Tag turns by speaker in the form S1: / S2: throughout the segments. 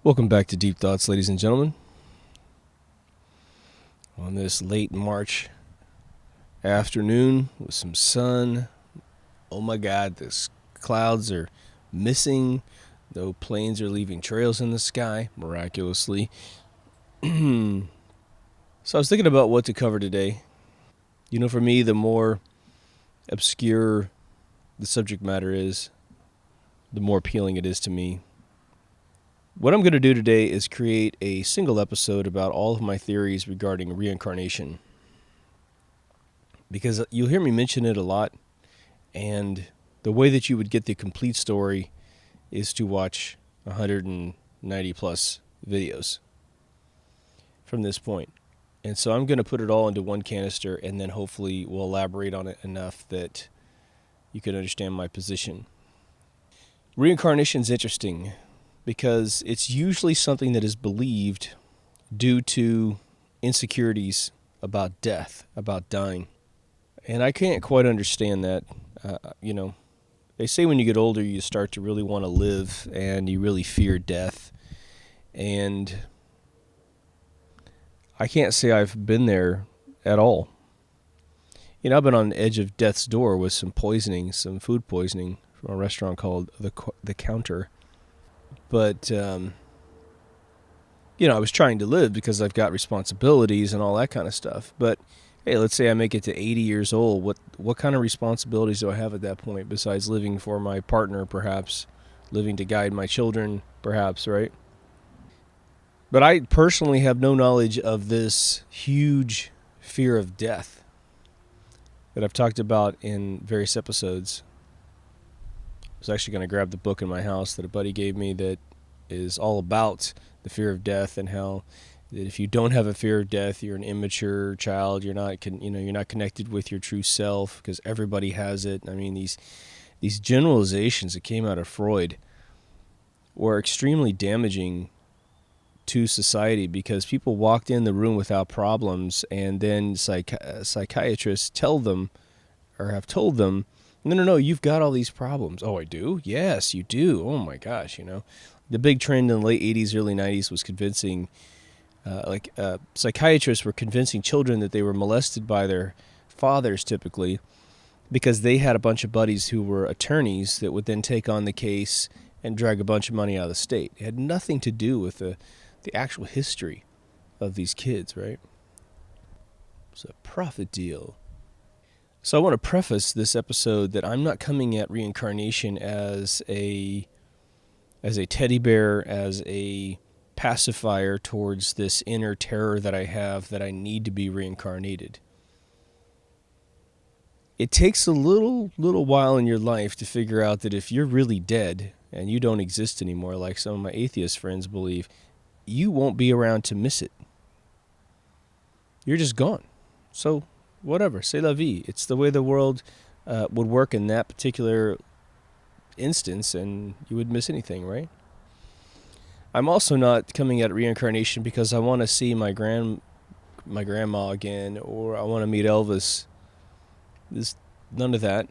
S1: Welcome back to Deep Thoughts, ladies and gentlemen. On this late March afternoon with some sun. Oh my God, the clouds are missing. No planes are leaving trails in the sky, miraculously. So I was thinking about what to cover today. You know, for me, the more obscure the subject matter is, the more appealing it is to me. What I'm going to do today is create a single episode about all of my theories regarding reincarnation. Because you'll hear me mention it a lot, and the way that you would get the complete story is to watch 190 plus videos from this point. And so I'm going to put it all into one canister, and then hopefully we'll elaborate on it enough that you can understand my position. Reincarnation is interesting because it's usually something that is believed due to insecurities about death, about dying. And I can't quite understand that. They say when you get older, you start to really want to live and you really fear death. And I can't say I've been there at all. You know, I've been on the edge of death's door with some food poisoning from a restaurant called The Counter. But, I was trying to live because I've got responsibilities and all that kind of stuff. But, hey, let's say I make it to 80 years old. What kind of responsibilities do I have at that point besides living for my partner, perhaps, living to guide my children, perhaps, right? But I personally have no knowledge of this huge fear of death that I've talked about in various episodes. I was actually going to grab the book in my house that a buddy gave me that is all about the fear of death and how that if you don't have a fear of death, you're an immature child. You're not connected with your true self because everybody has it. I mean, these generalizations that came out of Freud were extremely damaging to society because people walked in the room without problems, and then psychiatrists tell them or have told them, no, you've got all these problems. Oh, I do? Yes, you do. Oh my gosh, The big trend in the late 80s, early 90s was convincing, psychiatrists were convincing children that they were molested by their fathers typically because they had a bunch of buddies who were attorneys that would then take on the case and drag a bunch of money out of the state. It had nothing to do with the actual history of these kids, right? It's a profit deal. So I want to preface this episode that I'm not coming at reincarnation as a teddy bear, as a pacifier towards this inner terror that I have that I need to be reincarnated. It takes a little while in your life to figure out that if you're really dead and you don't exist anymore, like some of my atheist friends believe, you won't be around to miss it. You're just gone. So whatever, c'est la vie. It's the way the world would work in that particular instance, and you would miss anything, right? I'm also not coming at reincarnation because I want to see my grandma again, or I want to meet Elvis. None of that.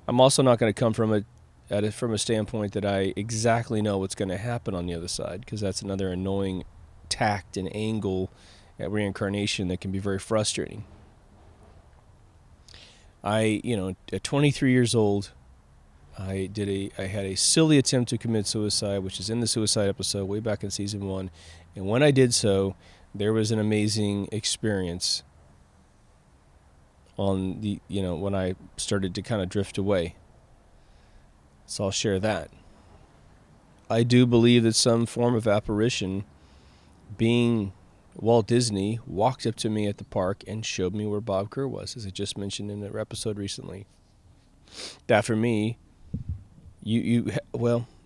S1: I'm also not going to come from a standpoint that I exactly know what's going to happen on the other side, because that's another annoying tact and angle at reincarnation that can be very frustrating. At 23 years old, I had a silly attempt to commit suicide, which is in the suicide episode way back in season 1. And when I did so, there was an amazing experience on when I started to kind of drift away. So I'll share that. I do believe that some form of apparition, being Walt Disney, walked up to me at the park and showed me where Bob Kerr was, as I just mentioned in an episode recently. That for me,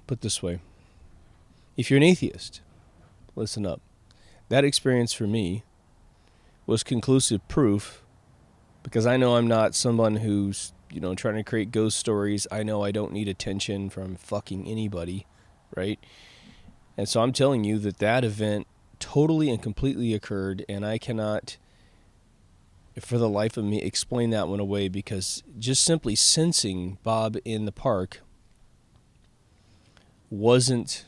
S1: put this way. If you're an atheist, listen up. That experience for me was conclusive proof, because I know I'm not someone who's, trying to create ghost stories. I know I don't need attention from fucking anybody, right? And so I'm telling you that event totally and completely occurred, and I cannot, for the life of me, explain that one away, because just simply sensing Bob in the park wasn't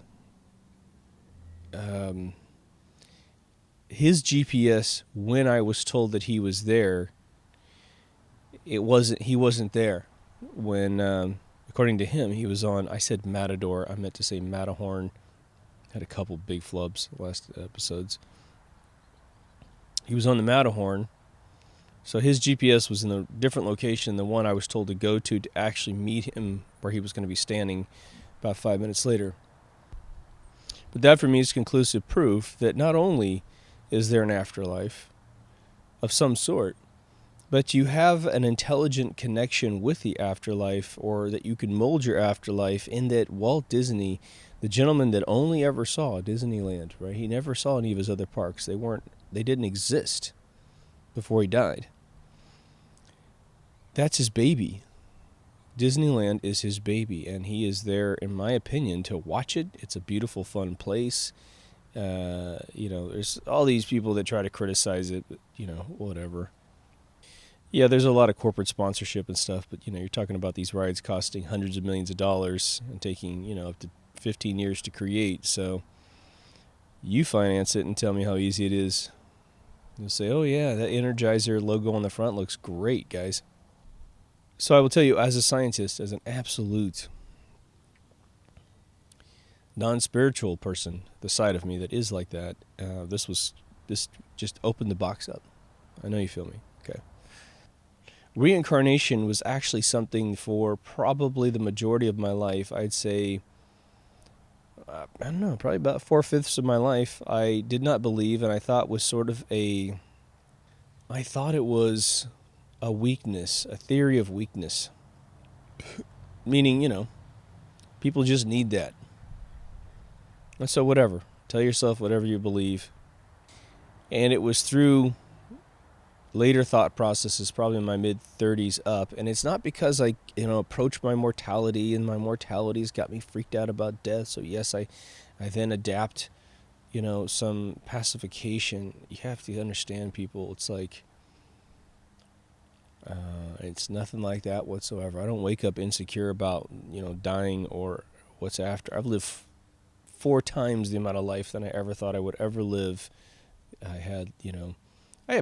S1: his GPS, when I was told that he was there, he wasn't there. When, according to him, he was on, I said Matador, I meant to say Matterhorn. Had a couple big flubs last episodes. He was on the Matterhorn, so his GPS was in a different location than the one I was told to go to actually meet him where he was going to be standing about 5 minutes later. But that for me is conclusive proof that not only is there an afterlife of some sort, but you have an intelligent connection with the afterlife, or that you can mold your afterlife, in that Walt Disney, the gentleman that only ever saw Disneyland, right? He never saw any of his other parks. They didn't exist before he died. That's his baby. Disneyland is his baby, and he is there, in my opinion, to watch it. It's a beautiful, fun place. There's all these people that try to criticize it, but, whatever. Yeah, there's a lot of corporate sponsorship and stuff, but, you're talking about these rides costing hundreds of millions of dollars and taking, up to 15 years to create. So you finance it and tell me how easy it is. You'll say, oh, yeah, that Energizer logo on the front looks great, guys. So I will tell you, as a scientist, as an absolute non-spiritual person, the side of me that is like that, this just opened the box up. I know you feel me. Okay. Reincarnation was actually something for probably the majority of my life. I'd say, I don't know, probably about 4/5 of my life, I did not believe, and I thought was I thought it was a weakness, a theory of weakness. Meaning, people just need that. And so whatever. Tell yourself whatever you believe. And it was through later thought processes, probably in my mid-30s up. And it's not because I, approach my mortality, and my mortality's got me freaked out about death. So yes, I then adapt, some pacification. You have to understand, people. It's like, it's nothing like that whatsoever. I don't wake up insecure about, dying or what's after. I've lived 4 times the amount of life than I ever thought I would ever live. I had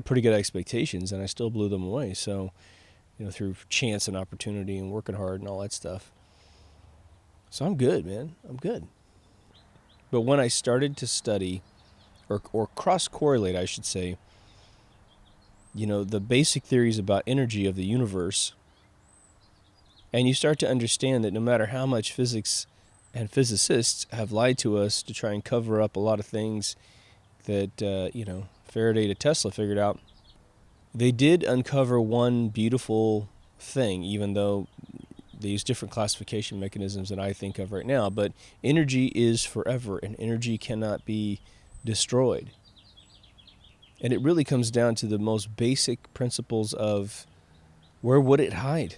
S1: pretty good expectations, and I still blew them away. So, through chance and opportunity and working hard and all that stuff. So I'm good, man. I'm good. But when I started to study, or cross-correlate, I should say, the basic theories about energy of the universe, and you start to understand that no matter how much physics and physicists have lied to us to try and cover up a lot of things that, Faraday to Tesla figured out, they did uncover one beautiful thing, even though they use different classification mechanisms than I think of right now. But energy is forever, and energy cannot be destroyed. And it really comes down to the most basic principles of, where would it hide?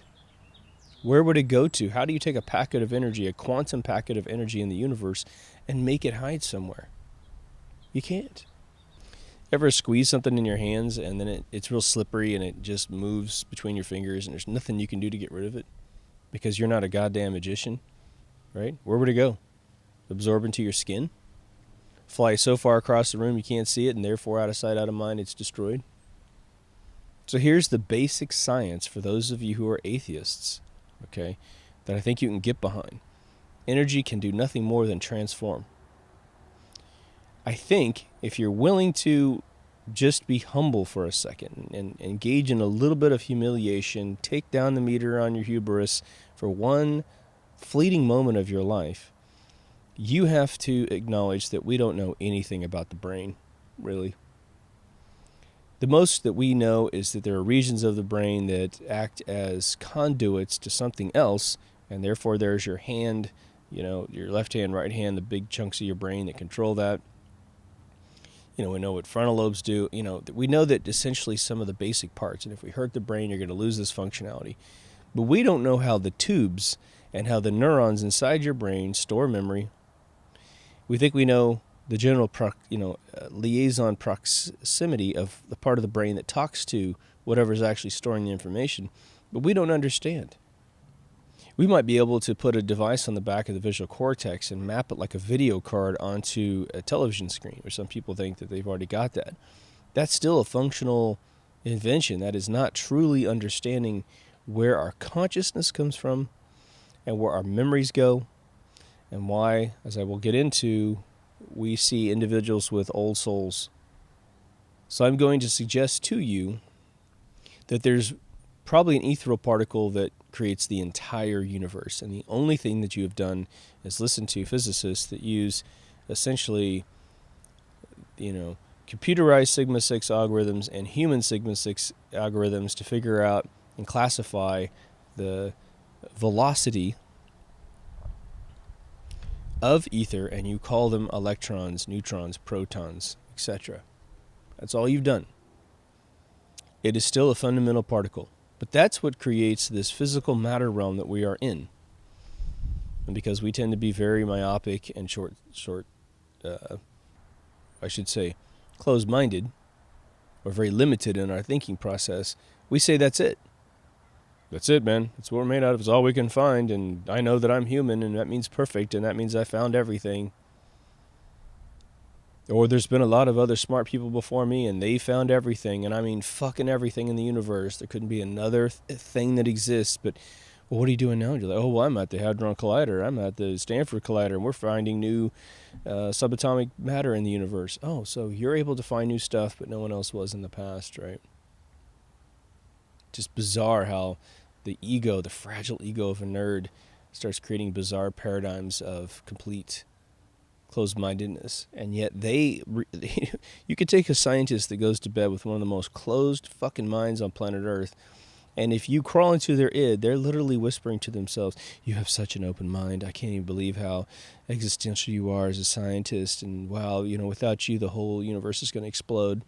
S1: Where would it go to? How do you take a packet of energy, a quantum packet of energy in the universe, and make it hide somewhere? You can't. Ever squeeze something in your hands and then it's real slippery and it just moves between your fingers and there's nothing you can do to get rid of it because you're not a goddamn magician, right? Where would it go? Absorb into your skin? Fly so far across the room you can't see it, and therefore out of sight, out of mind, it's destroyed? So here's the basic science for those of you who are atheists, okay, that I think you can get behind. Energy can do nothing more than transform. I think if you're willing to just be humble for a second and engage in a little bit of humiliation, take down the meter on your hubris for one fleeting moment of your life, you have to acknowledge that we don't know anything about the brain, really. The most that we know is that there are regions of the brain that act as conduits to something else, and therefore there's your hand, your left hand, right hand, the big chunks of your brain that control that. We know what frontal lobes do. We know that essentially some of the basic parts, and if we hurt the brain, you're going to lose this functionality. But we don't know how the tubes and how the neurons inside your brain store memory. We think we know the general liaison proximity of the part of the brain that talks to whatever is actually storing the information, but we don't understand. We might be able to put a device on the back of the visual cortex and map it like a video card onto a television screen, or some people think that they've already got that. That's still a functional invention. That is not truly understanding where our consciousness comes from and where our memories go, and why, as I will get into, we see individuals with old souls. So I'm going to suggest to you that there's probably an ethereal particle that creates the entire universe, and the only thing that you have done is listen to physicists that use essentially, computerized sigma 6 algorithms and human sigma 6 algorithms to figure out and classify the velocity of ether, and you call them electrons, neutrons, protons, etc. That's all you've done. It is still a fundamental particle. But that's what creates this physical matter realm that we are in. And because we tend to be very myopic and closed-minded, or very limited in our thinking process, we say that's it. That's it, man. That's what we're made out of. It's all we can find, and I know that I'm human, and that means perfect, and that means I found everything. Or there's been a lot of other smart people before me, and they found everything, and I mean fucking everything in the universe. There couldn't be another thing that exists, but well, what are you doing now? And you're like, oh, well, I'm at the Hadron Collider. I'm at the Stanford Collider, and we're finding new subatomic matter in the universe. Oh, so you're able to find new stuff, but no one else was in the past, right? Just bizarre how the ego, the fragile ego of a nerd, starts creating bizarre paradigms of complete closed-mindedness. And yet you could take a scientist that goes to bed with one of the most closed fucking minds on planet Earth, and if you crawl into their id, they're literally whispering to themselves, you have such an open mind. I can't even believe how existential you are as a scientist, and wow, without you the whole universe is going to explode.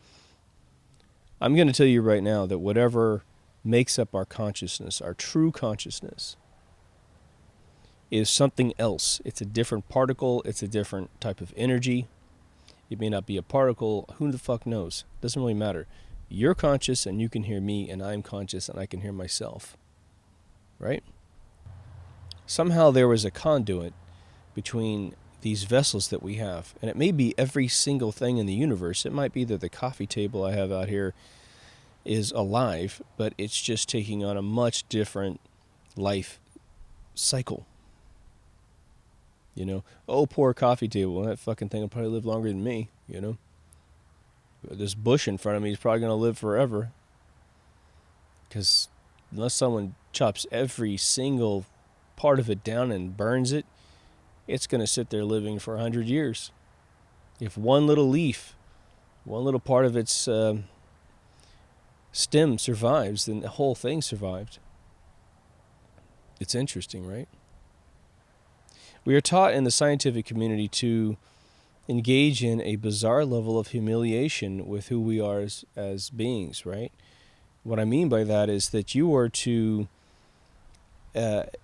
S1: I'm going to tell you right now that whatever makes up our consciousness, our true consciousness, is something else. It's a different particle. It's a different type of energy. It may not be a particle. Who the fuck knows? Doesn't really matter. You're conscious and you can hear me, and I'm conscious and I can hear myself. Right? Somehow there was a conduit between these vessels that we have. And it may be every single thing in the universe. It might be that the coffee table I have out here is alive, but it's just taking on a much different life cycle. Oh, poor coffee table. That fucking thing will probably live longer than me, This bush in front of me is probably going to live forever. Because unless someone chops every single part of it down and burns it, it's going to sit there living for 100 years. If one little leaf, one little part of its stem survives, then the whole thing survived. It's interesting, right? We are taught in the scientific community to engage in a bizarre level of humiliation with who we are as beings, right? What I mean by that is that you are to,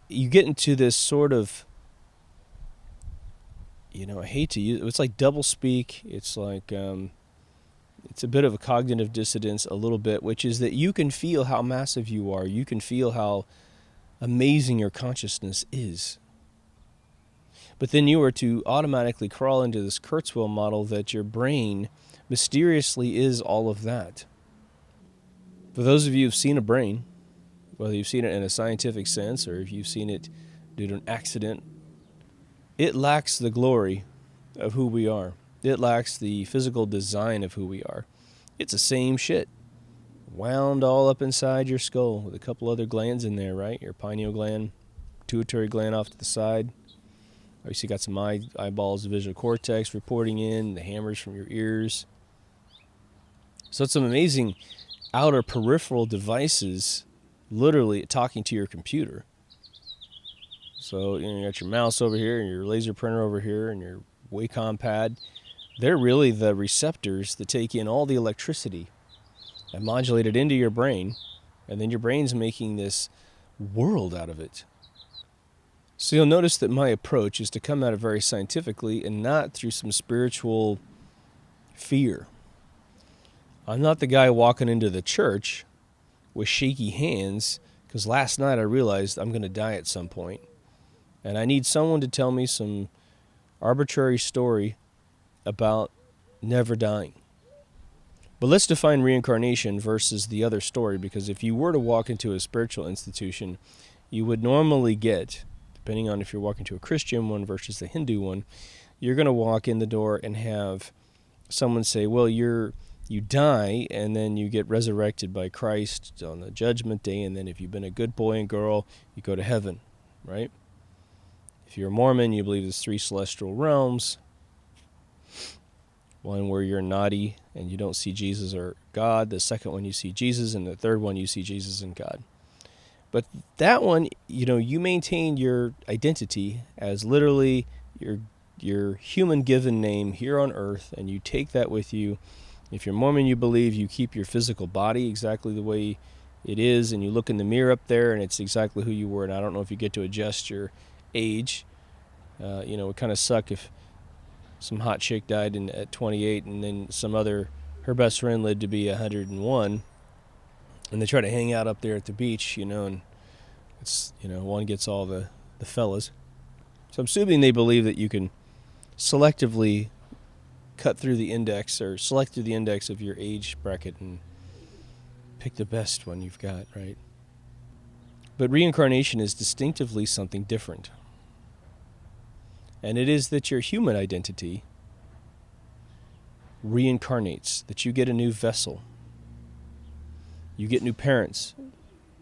S1: you get into this sort of, I hate to use, it's like double speak. It's like, it's a bit of a cognitive dissonance a little bit, which is that you can feel how massive you are. You can feel how amazing your consciousness is. But then you are to automatically crawl into this Kurzweil model that your brain mysteriously is all of that. For those of you who've seen a brain, whether you've seen it in a scientific sense or if you've seen it due to an accident, it lacks the glory of who we are. It lacks the physical design of who we are. It's the same shit, wound all up inside your skull with a couple other glands in there, right? Your pineal gland, pituitary gland off to the side. Obviously, you got some eyeballs, the visual cortex reporting in, the hammers from your ears. So it's some amazing outer peripheral devices literally talking to your computer. So you got your mouse over here and your laser printer over here and your Wacom pad. They're really the receptors that take in all the electricity and modulate it into your brain, and then your brain's making this world out of it. So you'll notice that my approach is to come at it very scientifically and not through some spiritual fear. I'm not the guy walking into the church with shaky hands because Because last night I realized I'm going to die at some point, and I need someone to tell me some arbitrary story about never dying. But let's define reincarnation versus the other story, because if you were to walk into a spiritual institution, you would normally get, depending on if you're walking to a Christian one versus the Hindu one, you're going to walk in the door and have someone say, well, you die and then you get resurrected by Christ on the judgment day, and then if you've been a good boy and girl, you go to heaven, right? If you're a Mormon, you believe there's 3 celestial realms. One where you're naughty and you don't see Jesus or God. The second one you see Jesus, and the third one you see Jesus and God. But that one, you maintain your identity as literally your human given name here on earth, and you take that with you. If you're Mormon, you believe you keep your physical body exactly the way it is, and you look in the mirror up there and it's exactly who you were. And I don't know if you get to adjust your age. It would kind of suck if some hot chick died at 28 and then her best friend lived to be 101, and they try to hang out up there at the beach, and it's, one gets all the fellas. So I'm assuming they believe that you can selectively cut through the index, or select through the index of your age bracket and pick the best one you've got, right? But reincarnation is distinctively something different. And it is that your human identity reincarnates, that you get a new vessel. You get new parents.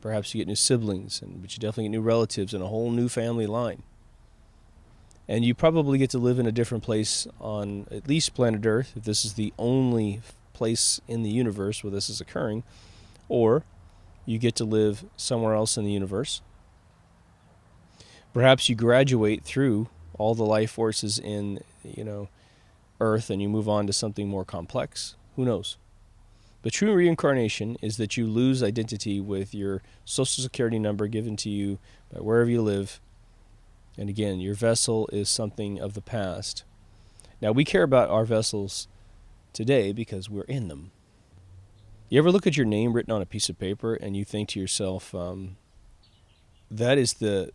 S1: Perhaps you get new siblings, but you definitely get new relatives and a whole new family line. And you probably get to live in a different place on at least planet Earth, if this is the only place in the universe where this is occurring, or you get to live somewhere else in the universe. Perhaps you graduate through all the life forces in, Earth, and you move on to something more complex. Who knows? But true reincarnation is that you lose identity with your social security number given to you by wherever you live. And again, your vessel is something of the past. Now, we care about our vessels today because we're in them. You ever look at your name written on a piece of paper and you think to yourself, that is the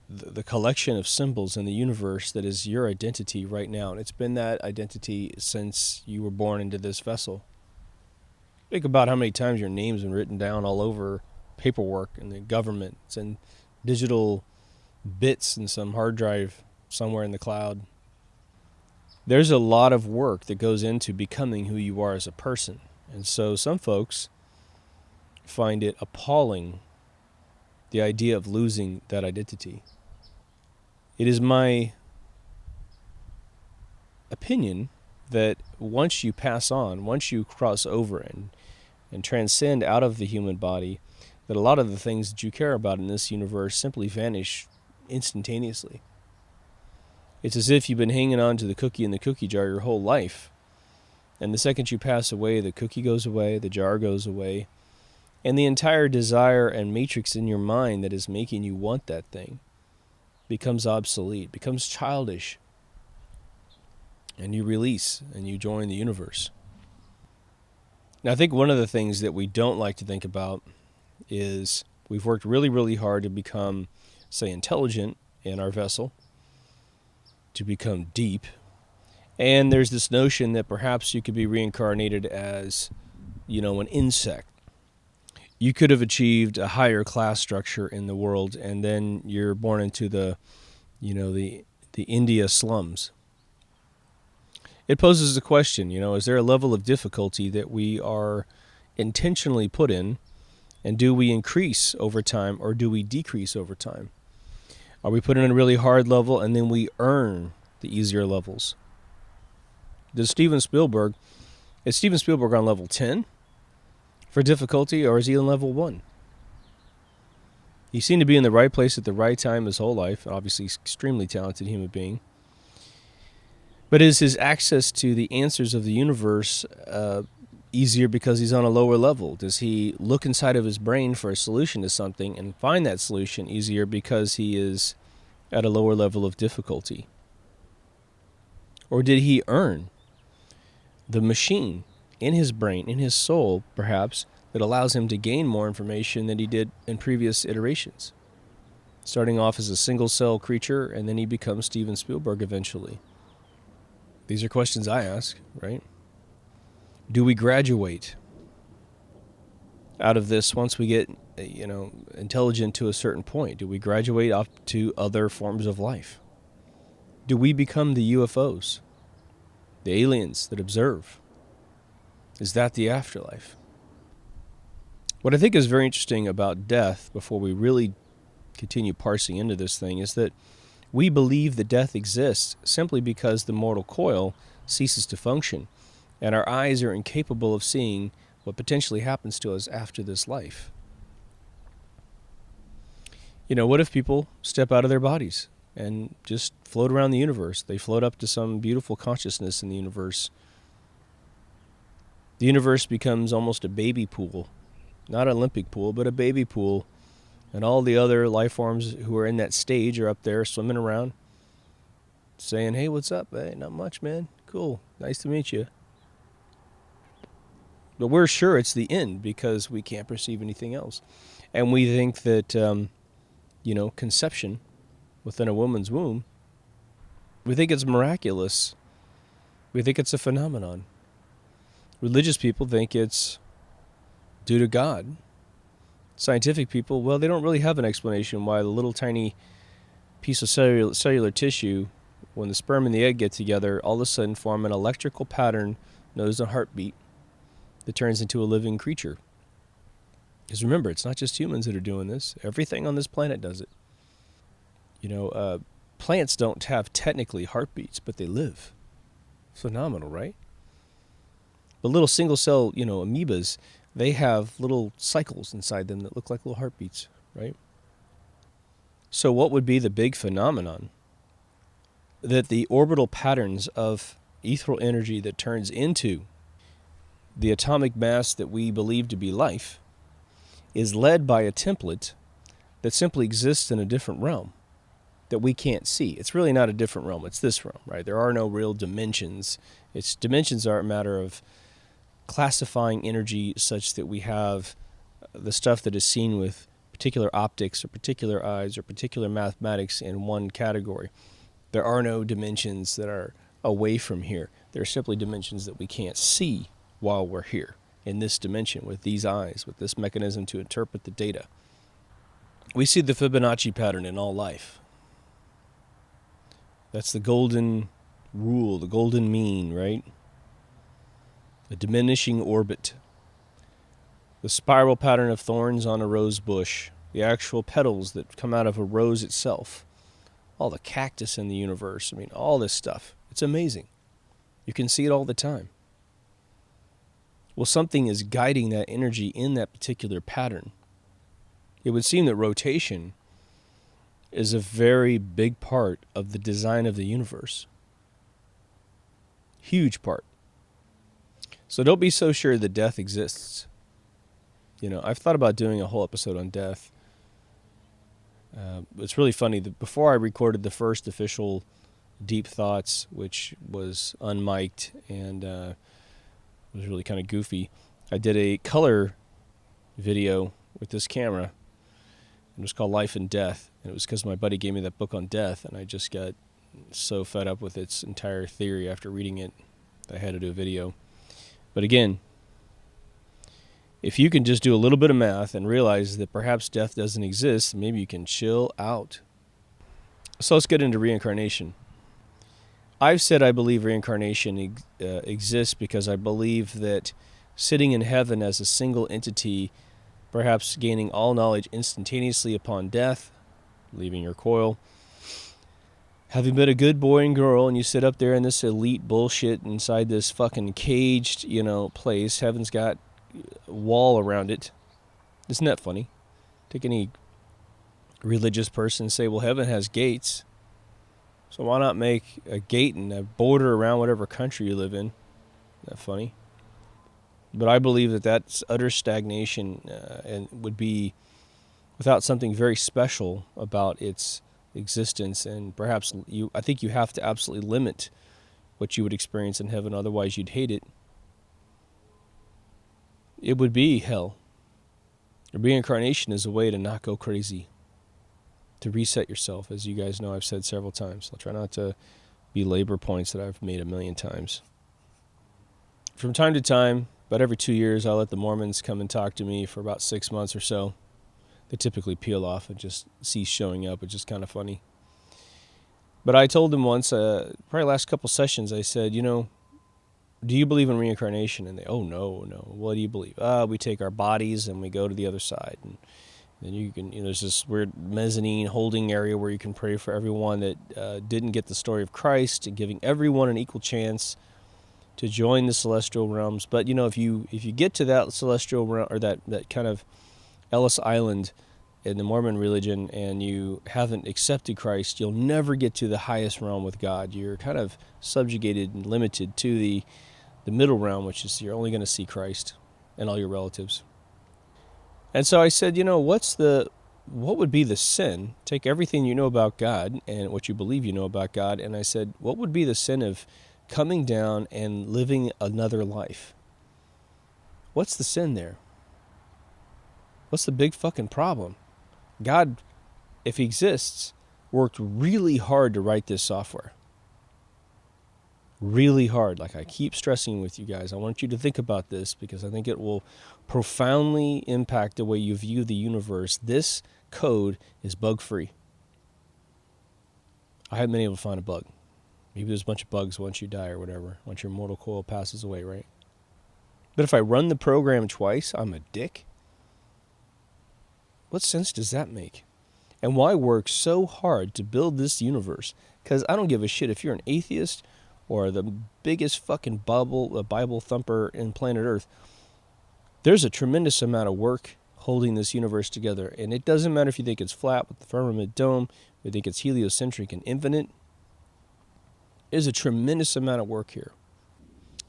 S1: collection of symbols in the universe that is your identity right now. And it's been that identity since you were born into this vessel. Think about how many times your name's been written down all over paperwork and the government. It's in digital bits in some hard drive somewhere in the cloud. There's a lot of work that goes into becoming who you are as a person. And so some folks find it appalling, the idea of losing that identity. It is my opinion that once you pass on, once you cross over and transcend out of the human body, that a lot of the things that you care about in this universe simply vanish instantaneously. It's as if you've been hanging on to the cookie in the cookie jar your whole life. And the second you pass away, the cookie goes away, the jar goes away, and the entire desire and matrix in your mind that is making you want that thing becomes obsolete, becomes childish. And you release and you join the universe. Now, I think one of the things that we don't like to think about is we've worked really, really hard to become, say, intelligent in our vessel, to become deep. And there's this notion that perhaps you could be reincarnated as, an insect. You could have achieved a higher class structure in the world, and then you're born into the India slums. It poses a question, is there a level of difficulty that we are intentionally put in, and do we increase over time or do we decrease over time? Are we put in a really hard level and then we earn the easier levels? Is Steven Spielberg on level 10 for difficulty, or is he on level 1? He seemed to be in the right place at the right time his whole life. Obviously, he's an extremely talented human being. But is his access to the answers of the universe easier because he's on a lower level? Does he look inside of his brain for a solution to something and find that solution easier because he is at a lower level of difficulty? Or did he earn the machine in his brain, in his soul, perhaps, that allows him to gain more information than he did in previous iterations. Starting off as a single-cell creature, and then he becomes Steven Spielberg eventually. These are questions I ask, right? Do we graduate out of this once we get, intelligent to a certain point? Do we graduate up to other forms of life? Do we become the UFOs, the aliens that observe? Is that the afterlife? What I think is very interesting about death, before we really continue parsing into this thing, is that we believe that death exists simply because the mortal coil ceases to function, and our eyes are incapable of seeing what potentially happens to us after this life. What if people step out of their bodies and just float around the universe? They float up to some beautiful consciousness in the universe. The universe becomes almost a baby pool, not an Olympic pool, but a baby pool, and all the other life forms who are in that stage are up there swimming around, saying, "Hey, what's up? Hey, not much, man. Cool. Nice to meet you." But we're sure it's the end because we can't perceive anything else. And we think that, conception within a woman's womb, we think it's miraculous. We think it's a phenomenon. Religious people think it's due to God. Scientific people, well, they don't really have an explanation why the little tiny piece of cellular tissue, when the sperm and the egg get together, all of a sudden form an electrical pattern known as a heartbeat that turns into a living creature. Because remember, it's not just humans that are doing this. Everything on this planet does it. Plants don't have technically heartbeats, but they live. Phenomenal, right? But little single-cell, amoebas, they have little cycles inside them that look like little heartbeats, right? So what would be the big phenomenon? That the orbital patterns of ethereal energy that turns into the atomic mass that we believe to be life is led by a template that simply exists in a different realm that we can't see. It's really not a different realm. It's this realm, right? There are no real dimensions. Dimensions are a matter of classifying energy such that we have the stuff that is seen with particular optics or particular eyes or particular mathematics in one category. There are no dimensions that are away from here. There are simply dimensions that we can't see while we're here in this dimension with these eyes, with this mechanism to interpret the data. We see the Fibonacci pattern in all life. That's the golden rule, the golden mean, right? A diminishing orbit. The spiral pattern of thorns on a rose bush. The actual petals that come out of a rose itself. All the cactus in the universe. All this stuff. It's amazing. You can see it all the time. Well, something is guiding that energy in that particular pattern. It would seem that rotation is a very big part of the design of the universe. Huge part. So don't be so sure that death exists. I've thought about doing a whole episode on death. It's really funny that before I recorded the first official Deep Thoughts, which was unmiked and was really kind of goofy, I did a color video with this camera. It was called Life and Death, and it was because my buddy gave me that book on death, and I just got so fed up with its entire theory after reading it that I had to do a video. But again, if you can just do a little bit of math and realize that perhaps death doesn't exist, maybe you can chill out. So let's get into reincarnation. I've said I believe reincarnation exists because I believe that sitting in heaven as a single entity, perhaps gaining all knowledge instantaneously upon death, leaving your coil, having been a good boy and girl, and you sit up there in this elite bullshit inside this fucking caged, place. Heaven's got a wall around it. Isn't that funny? Take any religious person and say, well, heaven has gates. So why not make a gate and a border around whatever country you live in? Isn't that funny? But I believe that that's utter stagnation and would be without something very special about its existence. And perhaps I think you have to absolutely limit what you would experience in heaven, otherwise you'd hate it. It would be hell. Reincarnation is a way to not go crazy, to reset yourself. As you guys know, I've said several times. I'll try not to belabor points that I've made a million times. From time to time, about every 2 years, I'll let the Mormons come and talk to me for about 6 months or so. They typically peel off and just cease showing up, which is kind of funny. But I told them once, probably last couple sessions, I said, do you believe in reincarnation? And they, oh, no. What do you believe? We take our bodies and we go to the other side. And then you can, there's this weird mezzanine holding area where you can pray for everyone that didn't get the story of Christ, and giving everyone an equal chance to join the celestial realms. But, if you get to that celestial realm, or that kind of Ellis Island in the Mormon religion, and you haven't accepted Christ, you'll never get to the highest realm with God. You're kind of subjugated and limited to the middle realm, which is you're only going to see Christ and all your relatives. And so I said, what would be the sin? Take everything you know about God and what you believe you know about God, and I said, what would be the sin of coming down and living another life? What's the sin there? What's the big fucking problem? God, if he exists, worked really hard to write this software. Really hard. Like I keep stressing with you guys. I want you to think about this because I think it will profoundly impact the way you view the universe. This code is bug-free. I haven't been able to find a bug. Maybe there's a bunch of bugs once you die or whatever, once your mortal coil passes away, right? But if I run the program twice, I'm a dick. What sense does that make? And why work so hard to build this universe? Because I don't give a shit if you're an atheist or the biggest fucking Bible thumper in planet Earth. There's a tremendous amount of work holding this universe together. And it doesn't matter if you think it's flat with the firmament dome, if you think it's heliocentric and infinite. There's a tremendous amount of work here.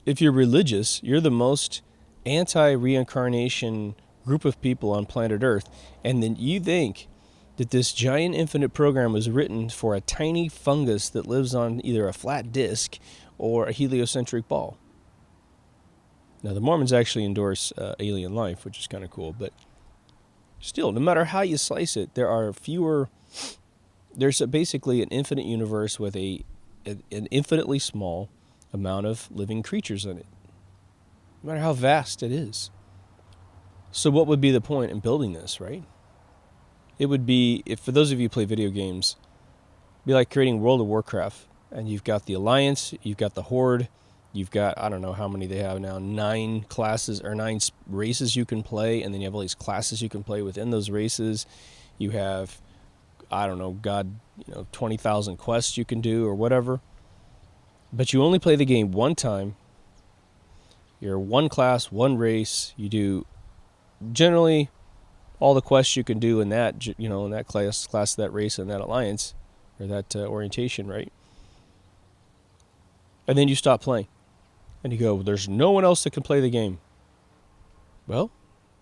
S1: If you're religious, you're the most anti-reincarnation group of people on planet Earth, and then you think that this giant infinite program was written for a tiny fungus that lives on either a flat disk or a heliocentric ball. Now, the Mormons actually endorse alien life, which is kind of cool, but still, no matter how you slice it, there's basically an infinite universe with an infinitely small amount of living creatures in it, no matter how vast it is. So what would be the point in building this, right? It would be, if for those of you who play video games, it'd be like creating World of Warcraft. And you've got the Alliance, you've got the Horde, you've got, I don't know how many they have now, 9 classes or 9 races you can play, and then you have all these classes you can play within those races. You have, I don't know, 20,000 quests you can do or whatever. But you only play the game one time. You're one class, one race. You do generally all the quests you can do in that, in that class, that race, and that alliance, or that orientation, right? And then you stop playing. And you go, there's no one else that can play the game. Well,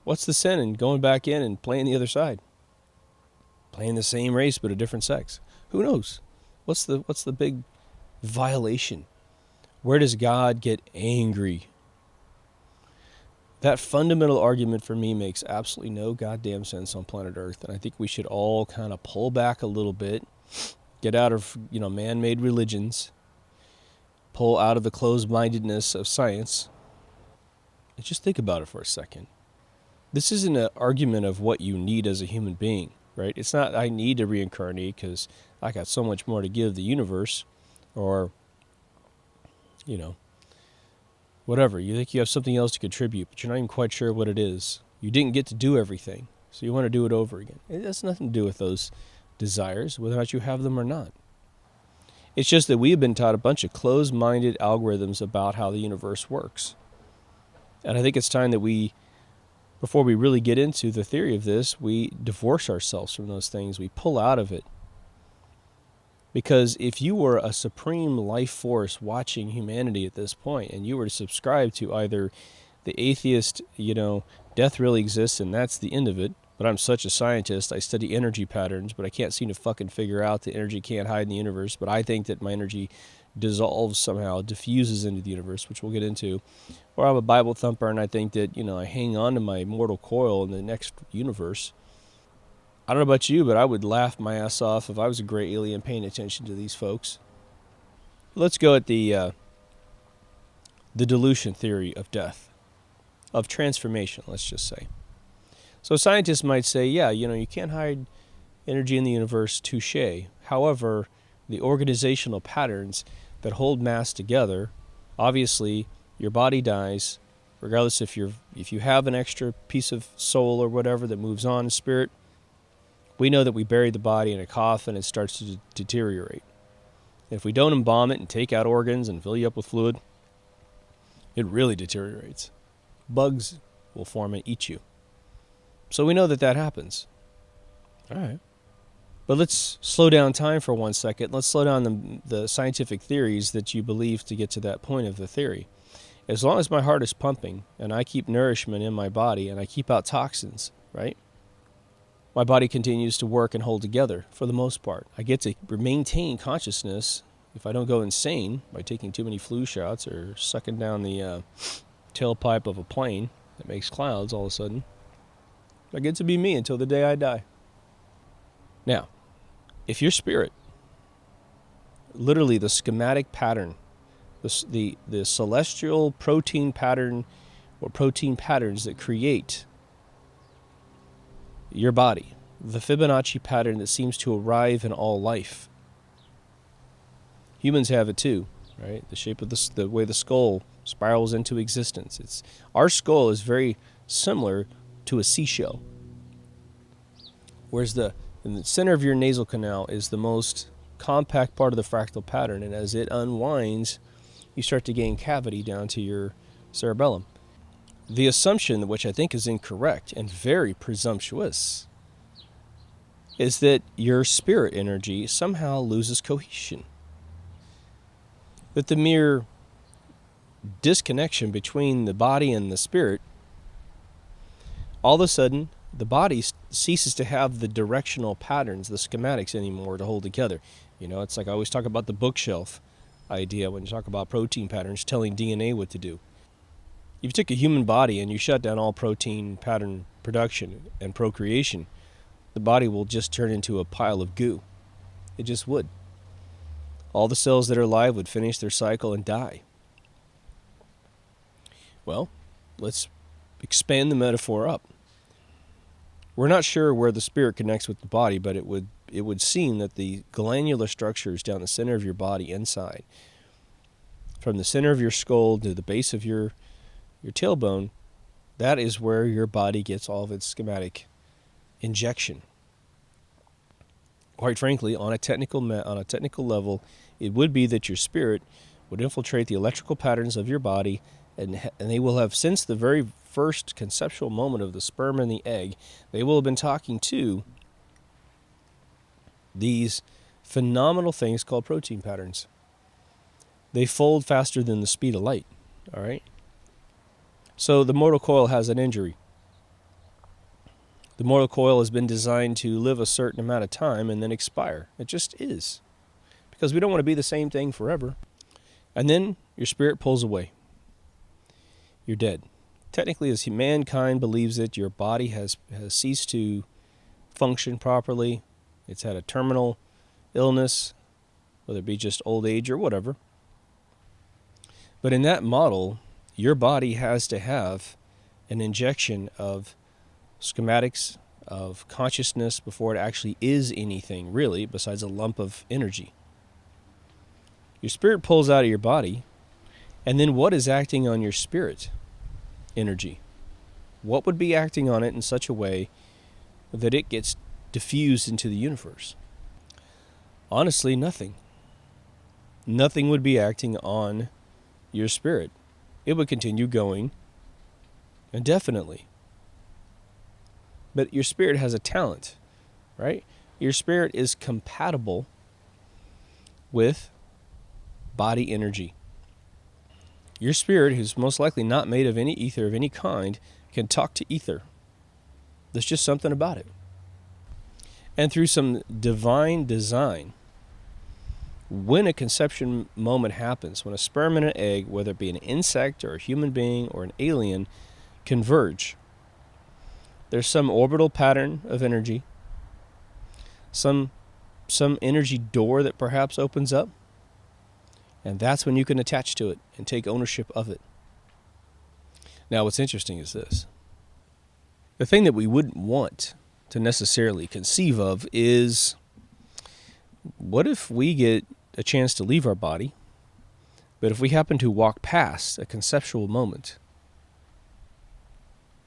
S1: what's the sin in going back in and playing the other side? Playing the same race but a different sex. Who knows? What's the big violation? Where does God get angry? That fundamental argument for me makes absolutely no goddamn sense on planet Earth. And I think we should all kind of pull back a little bit, get out of, man-made religions, pull out of the closed-mindedness of science, and just think about it for a second. This isn't an argument of what you need as a human being, right? It's not, I need to reincarnate because I got so much more to give the universe, or, whatever. You think you have something else to contribute, but you're not even quite sure what it is. You didn't get to do everything, so you want to do it over again. It has nothing to do with those desires, whether or not you have them or not. It's just that we have been taught a bunch of closed-minded algorithms about how the universe works. And I think it's time that before we really get into the theory of this, we divorce ourselves from those things. We pull out of it. Because if you were a supreme life force watching humanity at this point, and you were to subscribe to either the atheist, death really exists and that's the end of it, but I'm such a scientist, I study energy patterns, but I can't seem to fucking figure out the energy can't hide in the universe, but I think that my energy dissolves somehow, diffuses into the universe, which we'll get into. Or I'm a Bible thumper and I think that, I hang on to my mortal coil in the next universe. I don't know about you, but I would laugh my ass off if I was a gray alien paying attention to these folks. Let's go at the dilution theory of death, of transformation, let's just say. So scientists might say, yeah, you can't hide energy in the universe, touche. However, the organizational patterns that hold mass together, obviously your body dies, regardless if you have an extra piece of soul or whatever that moves on in spirit. We know that we bury the body in a coffin, it starts to deteriorate. If we don't embalm it and take out organs and fill you up with fluid, it really deteriorates. Bugs will form and eat you. So we know that happens. All right. But let's slow down time for 1 second. Let's slow down the scientific theories that you believe to get to that point of the theory. As long as my heart is pumping and I keep nourishment in my body and I keep out toxins, right? My body continues to work and hold together for the most part. I get to maintain consciousness if I don't go insane by taking too many flu shots or sucking down the tailpipe of a plane that makes clouds all of a sudden. I get to be me until the day I die. Now, if your spirit, literally the schematic pattern, the celestial protein pattern or protein patterns that create your body, the Fibonacci pattern that seems to arrive in all life. Humans have it too, right? The shape of the way the skull spirals into existence. Our skull is very similar to a seashell, whereas in the center of your nasal canal is the most compact part of the fractal pattern, and as it unwinds, you start to gain cavity down to your cerebellum. The assumption, which I think is incorrect and very presumptuous, is that your spirit energy somehow loses cohesion. That the mere disconnection between the body and the spirit, all of a sudden, the body ceases to have the directional patterns, the schematics anymore to hold together. It's like I always talk about the bookshelf idea when you talk about protein patterns telling DNA what to do. If you took a human body and you shut down all protein pattern production and procreation, the body will just turn into a pile of goo. It just would. All the cells that are alive would finish their cycle and die. Well, let's expand the metaphor up. We're not sure where the spirit connects with the body, but it would seem that the glandular structures down the center of your body inside, from the center of your skull to the base of your tailbone, that is where your body gets all of its schematic injection. Quite frankly, on a technical level, it would be that your spirit would infiltrate the electrical patterns of your body, and they will have, since the very first conceptual moment of the sperm and the egg, they will have been talking to these phenomenal things called protein patterns. They fold faster than the speed of light, all right? So the mortal coil has an injury. The mortal coil has been designed to live a certain amount of time and then expire. It just is. Because we don't want to be the same thing forever. And then your spirit pulls away. You're dead. Technically, as mankind believes it, your body has ceased to function properly. It's had a terminal illness, whether it be just old age or whatever. But in that model, your body has to have an injection of schematics, of consciousness before it actually is anything, really, besides a lump of energy. Your spirit pulls out of your body, and then what is acting on your spirit energy? What would be acting on it in such a way that it gets diffused into the universe? Honestly, nothing. Nothing would be acting on your spirit. It would continue going indefinitely. But your spirit has a talent, right? Your spirit is compatible with body energy. Your spirit, who's most likely not made of any ether of any kind, can talk to ether. There's just something about it. And through some divine design, when a conception moment happens, when a sperm and an egg, whether it be an insect or a human being or an alien, converge, there's some orbital pattern of energy, some energy door that perhaps opens up, and that's when you can attach to it and take ownership of it. Now, what's interesting is this. The thing that we wouldn't want to necessarily conceive of is, what if we get a chance to leave our body, but if we happen to walk past a conceptual moment?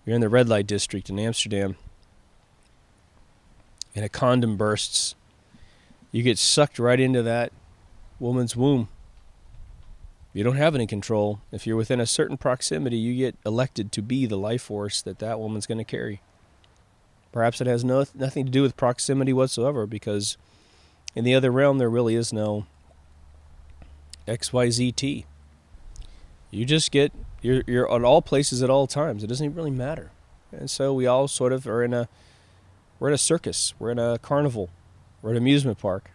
S1: You're in the red light district in Amsterdam, and a condom bursts. You get sucked right into that woman's womb. You don't have any control. If you're within a certain proximity, you get elected to be the life force that woman's going to carry. Perhaps it has nothing to do with proximity whatsoever, because in the other realm there really is no XYZT. You just you're at all places at all times. It doesn't even really matter. And so we all sort of we're in a circus, we're in a carnival, we're at an amusement park.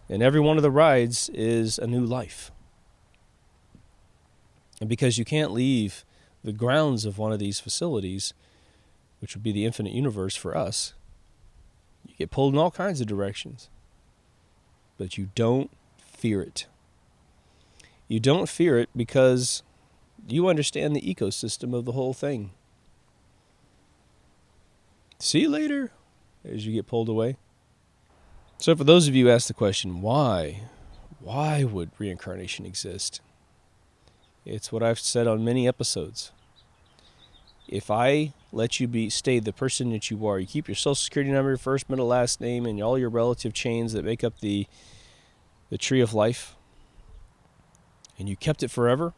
S1: And every one of the rides is a new life. And because you can't leave the grounds of one of these facilities, which would be the infinite universe for us, you get pulled in all kinds of directions. But you don't fear it. You don't fear it because you understand the ecosystem of the whole thing. See you later as you get pulled away. So for those of you who ask the question, why would reincarnation exist? It's what I've said on many episodes. If I let you stay the person that you are, you keep your social security number, your first, middle, last name, and all your relative chains that make up the tree of life, and you kept it forever,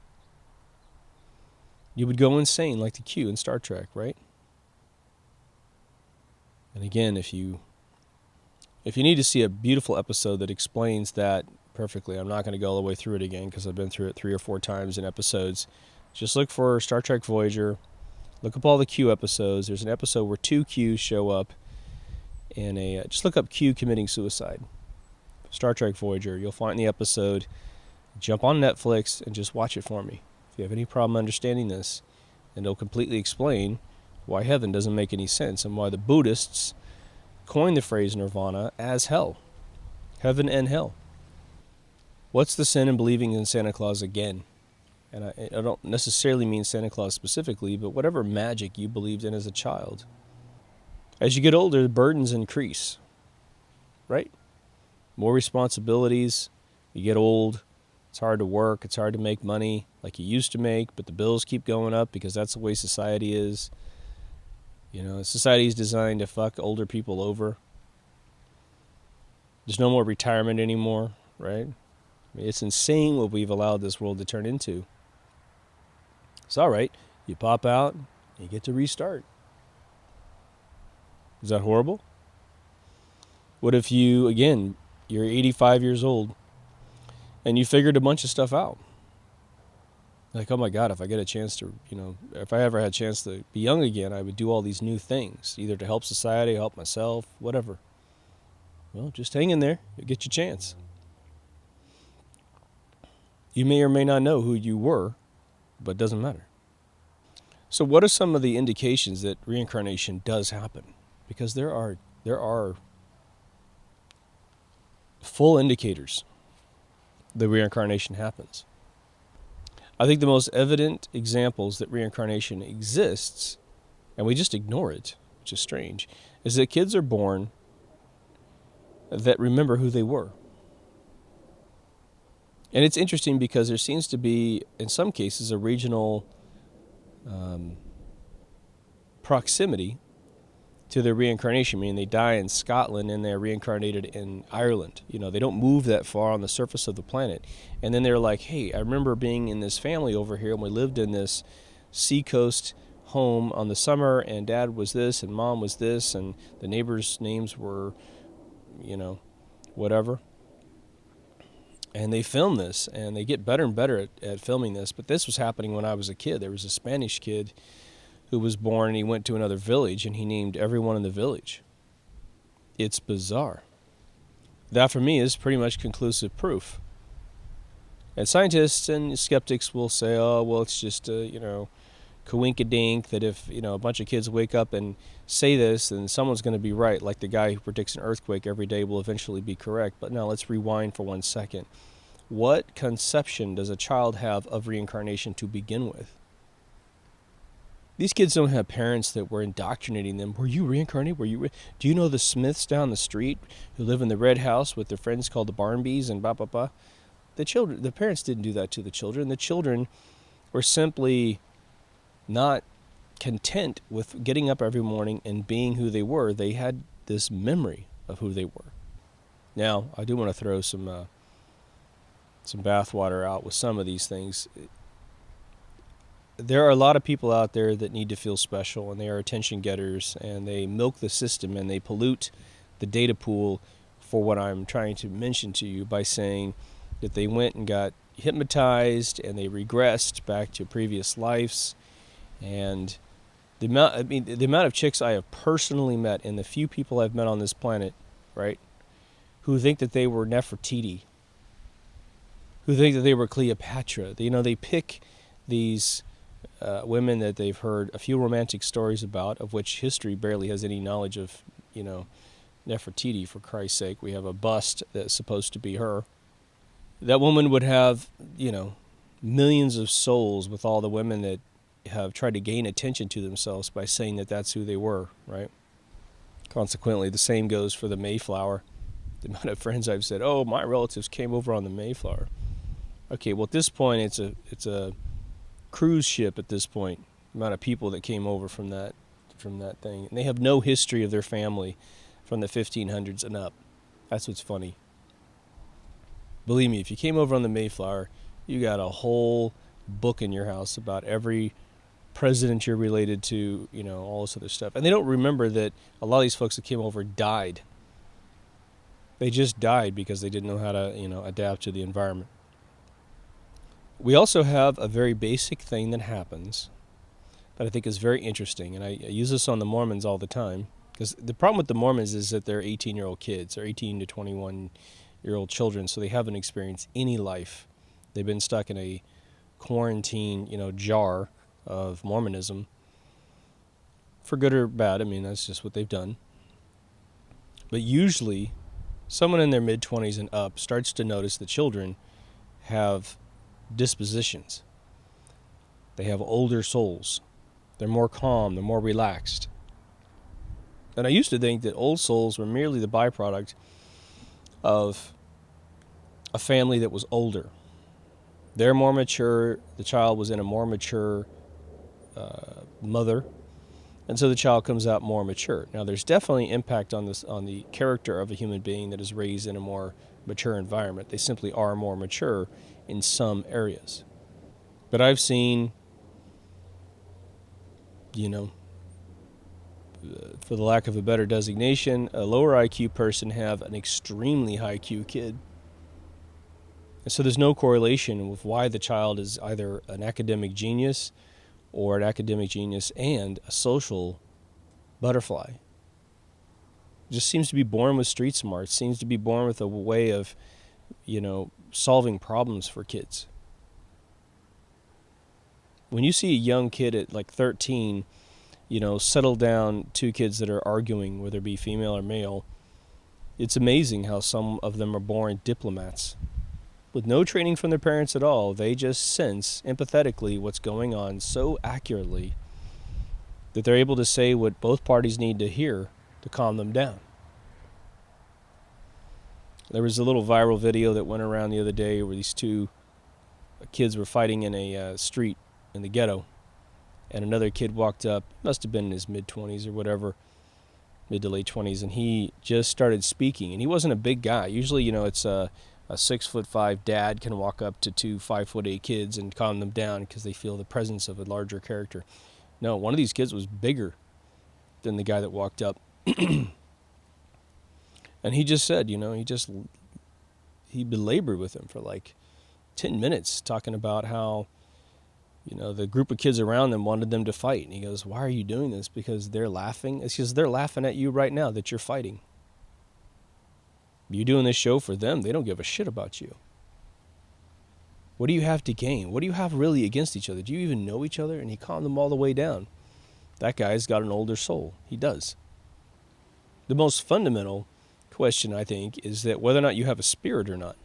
S1: you would go insane like the Q in Star Trek, right? And again, if you need to see a beautiful episode that explains that perfectly, I'm not going to go all the way through it again because I've been through it 3 or 4 times in episodes. Just look for Star Trek Voyager. Look up all the Q episodes. There's an episode where 2 Qs show up in just look up Q committing suicide. Star Trek Voyager. You'll find the episode. Jump on Netflix and just watch it for me. If you have any problem understanding this, and it'll completely explain why heaven doesn't make any sense and why the Buddhists coined the phrase nirvana as hell. Heaven and hell. What's the sin in believing in Santa Claus again? And I don't necessarily mean Santa Claus specifically, but whatever magic you believed in as a child. As you get older, the burdens increase, right? More responsibilities. You get old. It's hard to work. It's hard to make money like you used to make, but the bills keep going up because that's the way society is. You know, society is designed to fuck older people over. There's no more retirement anymore, right? I mean, it's insane what we've allowed this world to turn into. It's all right. You pop out, you get to restart. Is that horrible? What if you're 85 years old and you figured a bunch of stuff out? Like, oh my God, if I get a chance to, if I ever had a chance to be young again, I would do all these new things, either to help society, help myself, whatever. Well, just hang in there. You'll get your chance. You may or may not know who you were, but it doesn't matter. So what are some of the indications that reincarnation does happen? Because there are full indicators that reincarnation happens. I think the most evident examples that reincarnation exists, and we just ignore it, which is strange, is that kids are born that remember who they were. And it's interesting because there seems to be, in some cases, a regional proximity to their reincarnation. I mean, they die in Scotland and they're reincarnated in Ireland. They don't move that far on the surface of the planet. And then they're like, hey, I remember being in this family over here and we lived in this seacoast home on the summer, and Dad was this and Mom was this and the neighbors' names were, whatever. And they film this, and they get better and better at filming this. But this was happening when I was a kid. There was a Spanish kid who was born, and he went to another village, and he named everyone in the village. It's bizarre. That for me is pretty much conclusive proof. And scientists and skeptics will say, oh, well, it's just, coinkydink that if, a bunch of kids wake up and say this, then someone's going to be right. Like the guy who predicts an earthquake every day will eventually be correct. But now let's rewind for 1 second. What conception does a child have of reincarnation to begin with? These kids don't have parents that were indoctrinating them. Were you reincarnated? Do you know the Smiths down the street who live in the red house with their friends called the Barnbys and blah, blah, blah? The parents didn't do that to the children. The children were simply not content with getting up every morning and being who they were. They had this memory of who they were. Now, I do want to throw some bathwater out with some of these things. There are a lot of people out there that need to feel special, and they are attention getters, and they milk the system, and they pollute the data pool for what I'm trying to mention to you by saying that they went and got hypnotized and they regressed back to previous lives. And the amount of chicks I have personally met, and the few people I've met on this planet, right, who think that they were Nefertiti, who think that they were Cleopatra. They pick these women that they've heard a few romantic stories about, of which history barely has any knowledge of, Nefertiti, for Christ's sake. We have a bust that's supposed to be her. That woman would have, millions of souls with all the women that have tried to gain attention to themselves by saying that that's who they were, right? Consequently, the same goes for the Mayflower. The amount of friends I've said, oh, my relatives came over on the Mayflower. Okay, well, at this point, it's a cruise ship at this point, the amount of people that came over from that thing. And they have no history of their family from the 1500s and up. That's what's funny. Believe me, if you came over on the Mayflower, you got a whole book in your house about every president you're related to, all this other stuff. And they don't remember that a lot of these folks that came over died. They just died because they didn't know how to, adapt to the environment. We also have a very basic thing that happens that I think is very interesting, and I use this on the Mormons all the time, because the problem with the Mormons is that they're 18-year-old kids. They're 18 to 21-year-old children, so they haven't experienced any life. They've been stuck in a quarantine, jar of Mormonism, for good or bad. I mean, that's just what they've done. But usually, someone in their mid-20s and up starts to notice that children have dispositions. They have older souls. They're more calm. They're more relaxed. And I used to think that old souls were merely the byproduct of a family that was older. They're more mature. The child was in a more mature mother, and so the child comes out more mature. Now, there's definitely impact on the character of a human being that is raised in a more mature environment. They simply are more mature in some areas. But I've seen, for the lack of a better designation, a lower IQ person have an extremely high IQ kid. And so there's no correlation with why the child is either an academic genius or an academic genius and a social butterfly. Just seems to be born with street smarts, seems to be born with a way of, solving problems for kids. When you see a young kid at like 13, settle down two kids that are arguing, whether it be female or male, it's amazing how some of them are born diplomats. With no training from their parents at all, they just sense empathetically what's going on so accurately that they're able to say what both parties need to hear to calm them down. There was a little viral video that went around the other day where these two kids were fighting in a street in the ghetto, and another kid walked up, must have been in his mid-20s or whatever, mid to late 20s, and he just started speaking. And he wasn't a big guy. Usually, it's a 6'5" dad can walk up to two 5'8" kids and calm them down because they feel the presence of a larger character. No, one of these kids was bigger than the guy that walked up. And he just said, he belabored with him for like 10 minutes talking about how, the group of kids around them wanted them to fight. And he goes, why are you doing this? Because they're laughing. It's because they're laughing at you right now that you're fighting. You doing this show for them, they don't give a shit about you. What do you have to gain? What do you have really against each other? Do you even know each other? And he calmed them all the way down. That guy's got an older soul. He does. The most fundamental question, I think, is that whether or not you have a spirit or not.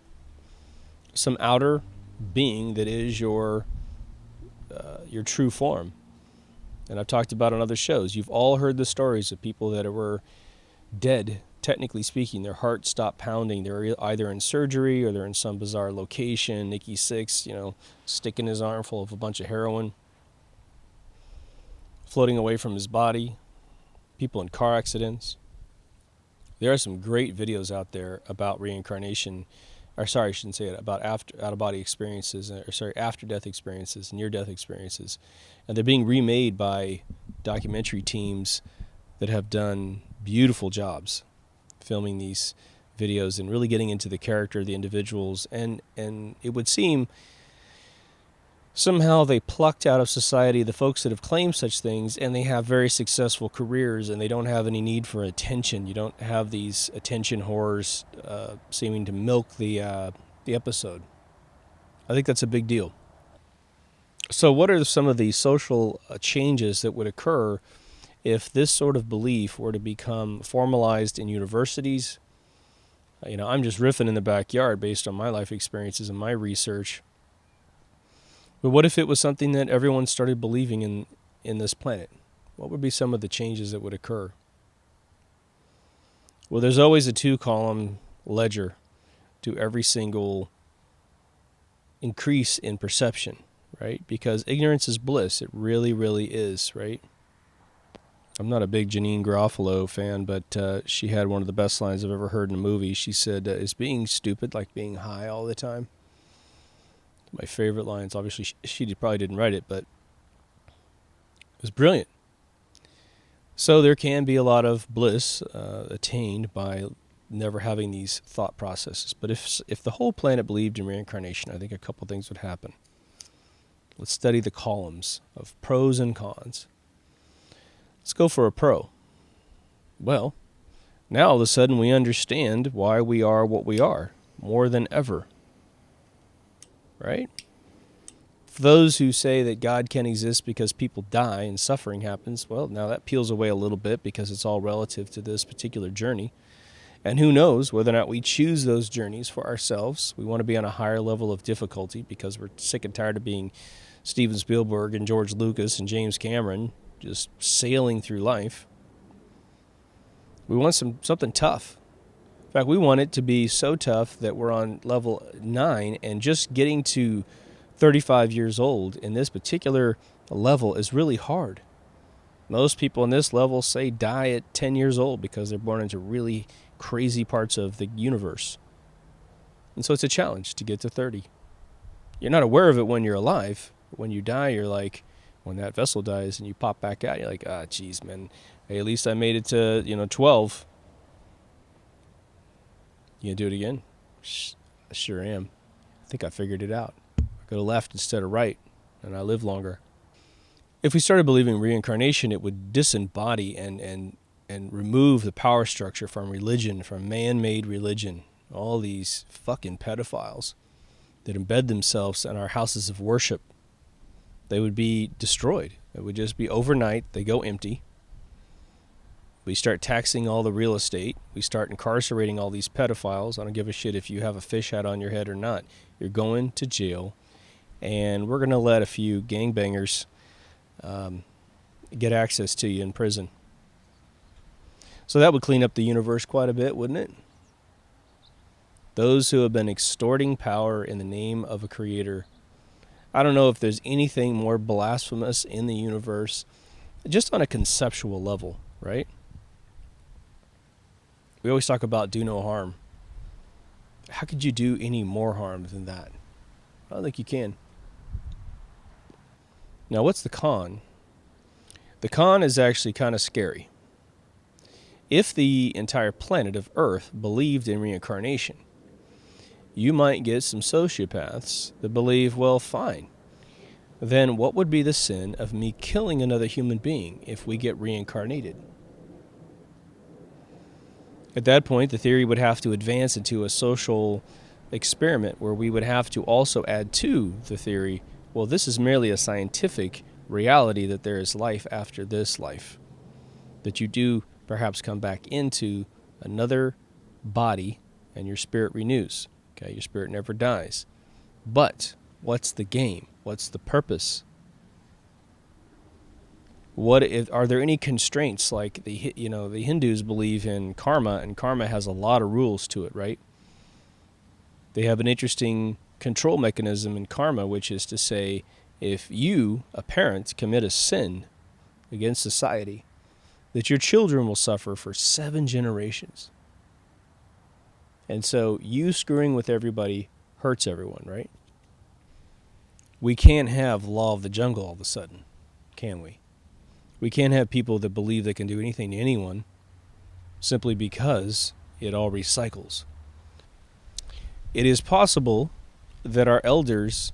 S1: Some outer being that is your true form. And I've talked about on other shows. You've all heard the stories of people that were dead, technically speaking. Their heart stopped pounding. They're either in surgery or they're in some bizarre location. Nikki Sixx, sticking his arm full of a bunch of heroin, floating away from his body. People in car accidents. There are some great videos out there about reincarnation. Or sorry, I shouldn't say it, about out-of-body experiences, after-death experiences, near-death experiences. And they're being remade by documentary teams that have done beautiful jobs filming these videos and really getting into the character of the individuals. And it would seem somehow they plucked out of society the folks that have claimed such things, and they have very successful careers, and they don't have any need for attention. You don't have these attention whores seeming to milk the episode. I think that's a big deal. So what are some of the social changes that would occur if this sort of belief were to become formalized in universities? I'm just riffing in the backyard based on my life experiences and my research. But what if it was something that everyone started believing in this planet? What would be some of the changes that would occur? Well, there's always a 2-column ledger to every single increase in perception, right? Because ignorance is bliss. It really, really is, right? I'm not a big Janine Garofalo fan, but she had one of the best lines I've ever heard in a movie. She said, is being stupid like being high all the time? My favorite lines. Obviously, she probably didn't write it, but it was brilliant. So there can be a lot of bliss attained by never having these thought processes. But if the whole planet believed in reincarnation, I think a couple things would happen. Let's study the columns of pros and cons. Let's go for a pro. Well, now all of a sudden we understand why we are what we are more than ever. Right? For those who say that God can't exist because people die and suffering happens, well, now that peels away a little bit because it's all relative to this particular journey. And who knows whether or not we choose those journeys for ourselves. We want to be on a higher level of difficulty because we're sick and tired of being Steven Spielberg and George Lucas and James Cameron just sailing through life. We want something tough. In fact, we want it to be so tough that we're on level 9, and just getting to 35 years old in this particular level is really hard. Most people in this level say die at 10 years old because they're born into really crazy parts of the universe. And so it's a challenge to get to 30. You're not aware of it when you're alive. When you die, you're like, when that vessel dies and you pop back out, you're like, geez, man, hey, at least I made it to 12. You gonna do it again? I sure am. I think I figured it out. I go left instead of right, and I live longer. If we started believing reincarnation, it would disembody and remove the power structure from religion, from man-made religion. All these fucking pedophiles that embed themselves in our houses of worship, they would be destroyed. It would just be overnight. They go empty. We start taxing all the real estate. We start incarcerating all these pedophiles. I don't give a shit if you have a fish hat on your head or not. You're going to jail. And we're going to let a few gangbangers get access to you in prison. So that would clean up the universe quite a bit, wouldn't it? Those who have been extorting power in the name of a creator. I don't know if there's anything more blasphemous in the universe, just on a conceptual level, right? We always talk about do no harm. How could you do any more harm than that? I don't think you can. Now, what's the con? The con is actually kind of scary. If the entire planet of Earth believed in reincarnation, you might get some sociopaths that believe, well, fine. Then what would be the sin of me killing another human being if we get reincarnated? At that point, the theory would have to advance into a social experiment where we would have to also add to the theory, well, this is merely a scientific reality that there is life after this life. That you do perhaps come back into another body and your spirit renews. Okay, your spirit never dies. But what's the game? What's the purpose? Are there any constraints? Like the Hindus believe in karma, and karma has a lot of rules to it, right? They have an interesting control mechanism in karma, which is to say, if you, a parent, commit a sin against society, that your children will suffer for 7 generations. And so you screwing with everybody hurts everyone, right? We can't have law of the jungle all of a sudden, can we? We can't have people that believe they can do anything to anyone simply because it all recycles. It is possible that our elders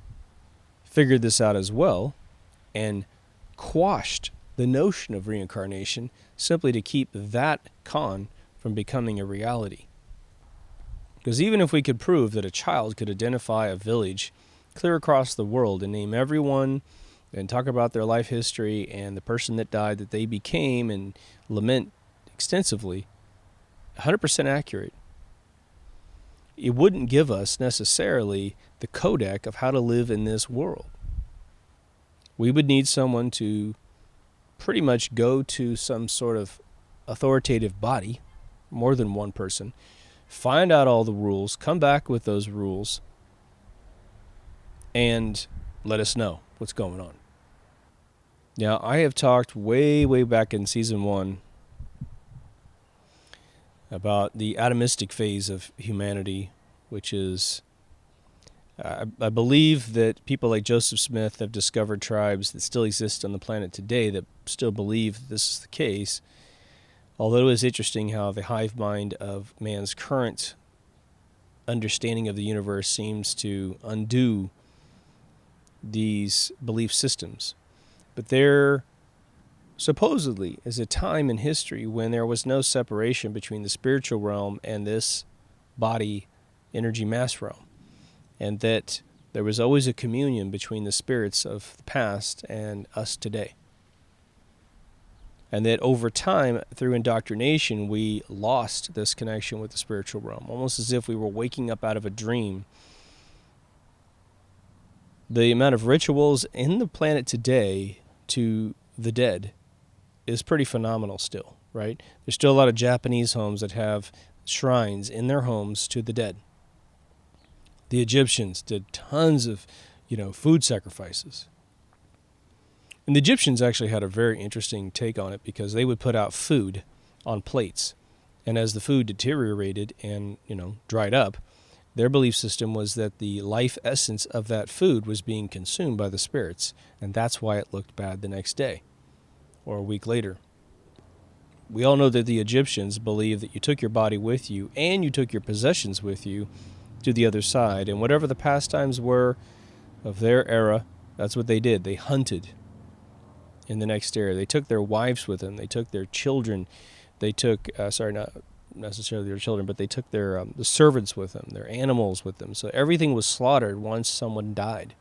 S1: figured this out as well and quashed the notion of reincarnation simply to keep that con from becoming a reality. Because even if we could prove that a child could identify a village clear across the world and name everyone and talk about their life history and the person that died that they became and lament extensively, 100% accurate, it wouldn't give us necessarily the codec of how to live in this world. We would need someone to pretty much go to some sort of authoritative body, more than one person, find out all the rules, come back with those rules, and let us know what's going on. Now, I have talked way back in season 1 about the atomistic phase of humanity, which is, I believe that people like Joseph Smith have discovered tribes that still exist on the planet today that still believe this is the case. Although it is interesting how the hive mind of man's current understanding of the universe seems to undo these belief systems. But there supposedly is a time in history when there was no separation between the spiritual realm and this body energy mass realm, and that there was always a communion between the spirits of the past and us today. And that over time, through indoctrination, we lost this connection with the spiritual realm, almost as if we were waking up out of a dream. The amount of rituals in the planet today to the dead is pretty phenomenal still, right? There's still a lot of Japanese homes that have shrines in their homes to the dead. The Egyptians did tons of, food sacrifices. And the Egyptians actually had a very interesting take on it because they would put out food on plates. And as the food deteriorated and, dried up, their belief system was that the life essence of that food was being consumed by the spirits. And that's why it looked bad the next day or a week later. We all know that the Egyptians believed that you took your body with you and you took your possessions with you to the other side. And whatever the pastimes were of their era, that's what they did. They hunted in the next era. They took their wives with them. They took their children. They took, not necessarily their children, but they took their the servants with them, their animals with them. So everything was slaughtered once someone died.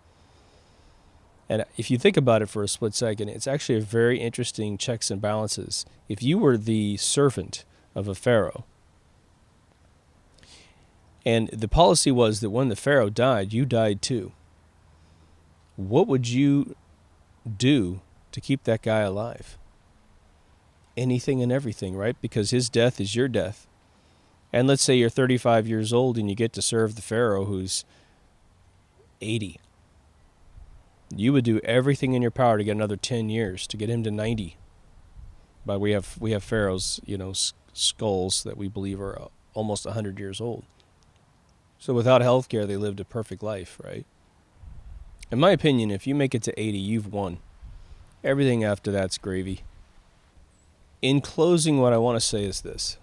S1: And if you think about it for a split second, it's actually a very interesting checks and balances. If you were the servant of a pharaoh, and the policy was that when the pharaoh died, you died too, what would you do to keep that guy alive? Anything and everything, right? Because his death is your death. And let's say you're 35 years old and you get to serve the pharaoh who's 80. You would do everything in your power to get another 10 years, to get him to 90. But we have pharaohs, skulls that we believe are almost 100 years old. So without health care, they lived a perfect life, right? In my opinion, if you make it to 80, you've won. Everything after that's gravy. In closing, what I want to say is this.